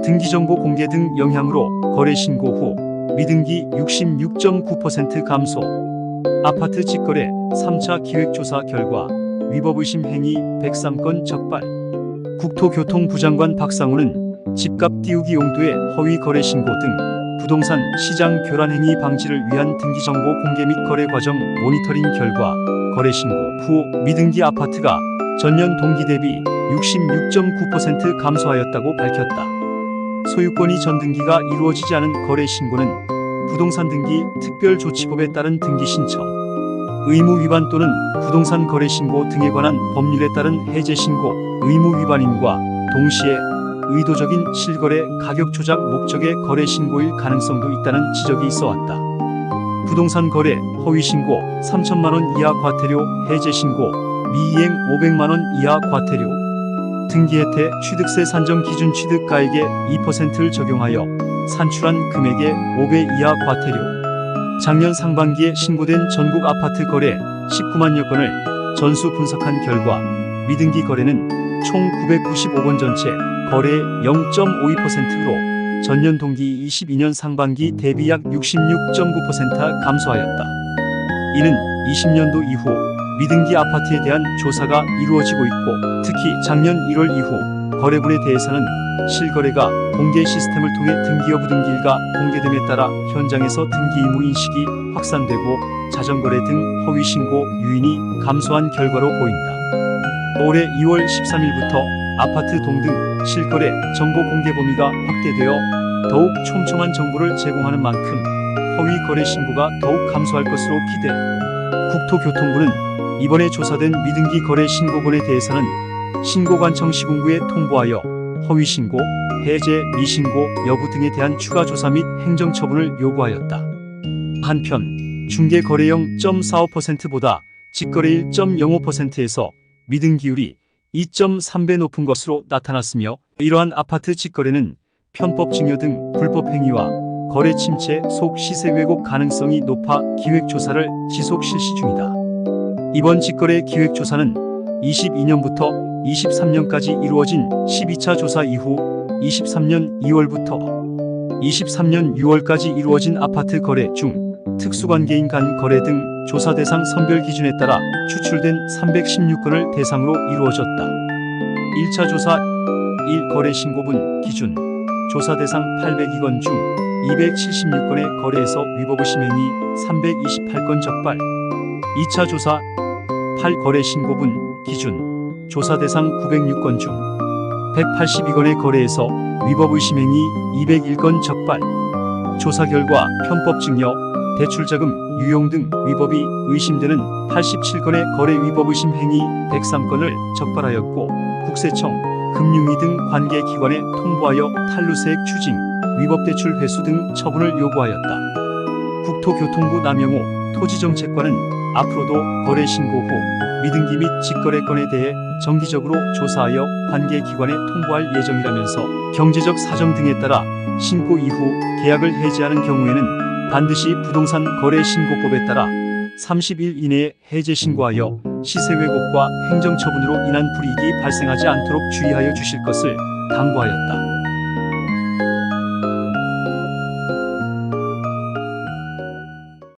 등기정보 공개 등 영향으로 거래신고 후 미등기 66.9% 감소. 아파트 직거래 3차 기획조사 결과 위법 의심 행위 103건 적발. 국토교통부 장관 박상우는 집값 띄우기 용도의 허위 거래 신고 등 부동산 시장 교란 행위 방지를 위한 등기정보 공개 및 거래 과정 모니터링 결과 거래 신고 후 미등기 아파트가 전년 동기 대비 66.9% 감소하였다고 밝혔다. 소유권이 전등기가 이루어지지 않은 거래 신고는 부동산 등기 특별조치법에 따른 등기 신청, 의무 위반 또는 부동산 거래 신고 등에 관한 법률에 따른 해제 신고 의무 위반임과 동시에 의도적인 실거래 가격 조작 목적의 거래 신고일 가능성도 있다는 지적이 있어 왔다. 부동산 거래 허위 신고 3천만 원 이하 과태료 해제 신고 미이행 500만 원 이하 과태료. 등기 혜택 취득세 산정 기준 취득가액의 2%를 적용하여 산출한 금액의 5배 이하 과태료. 작년 상반기에 신고된 전국 아파트 거래 19만여 건을 전수 분석한 결과 미등기 거래는 총 995건 전체 거래의 0.52%로 전년 동기 22년 상반기 대비 약 66.9% 감소하였다. 이는 20년도 이후 미등기 아파트에 대한 조사가 이루어지고 있고 특히 작년 1월 이후 거래분에 대해서는 실거래가 공개 시스템을 통해 등기 여부 등기일가 공개됨에 따라 현장에서 등기 의무 인식이 확산되고 자전거래 등 허위 신고 유인이 감소한 결과로 보인다. 올해 2월 13일부터 아파트 동등 실거래 정보 공개 범위가 확대되어 더욱 촘촘한 정보를 제공하는 만큼 허위 거래 신고가 더욱 감소할 것으로 기대. 국토교통부는 이번에 조사된 미등기 거래 신고건에 대해서는 신고관청 시군구에 통보하여 허위 신고, 해제, 미신고 여부 등에 대한 추가 조사 및 행정처분을 요구하였다. 한편 중개거래 0.45%보다 직거래 1.05%에서 미등기율이 2.3배 높은 것으로 나타났으며 이러한 아파트 직거래는 편법 증여 등 불법 행위와 거래 침체 속 시세 왜곡 가능성이 높아 기획조사를 지속 실시 중이다. 이번 직거래 기획조사는 22년부터 23년까지 이루어진 12차 조사 이후 23년 2월부터 23년 6월까지 이루어진 아파트 거래 중 특수관계인 간 거래 등 조사 대상 선별 기준에 따라 추출된 316건을 대상으로 이루어졌다. 1차 조사 1 거래 신고분 기준 조사 대상 802건 중 276건의 거래에서 위법 의심 행위 328건 적발. 2차 조사 8 거래 신고분 기준 조사 대상 906건 중 182건의 거래에서 위법 의심 행위 201건 적발. 조사 결과 편법 증여, 대출자금 유용 등 위법이 의심되는 87건의 거래 위법 의심 행위 103건을 적발하였고 국세청, 금융위 등 관계기관에 통보하여 탈루세액 추징, 위법대출 회수 등 처분을 요구하였다. 국토교통부 남영호 토지정책관은 앞으로도 거래 신고 후 미등기 및 직거래건에 대해 정기적으로 조사하여 관계기관에 통보할 예정이라면서 경제적 사정 등에 따라 신고 이후 계약을 해지하는 경우에는 반드시 부동산 거래 신고법에 따라 30일 이내에 해제 신고하여 시세 왜곡과 행정처분으로 인한 불이익이 발생하지 않도록 주의하여 주실 것을 당부하였다.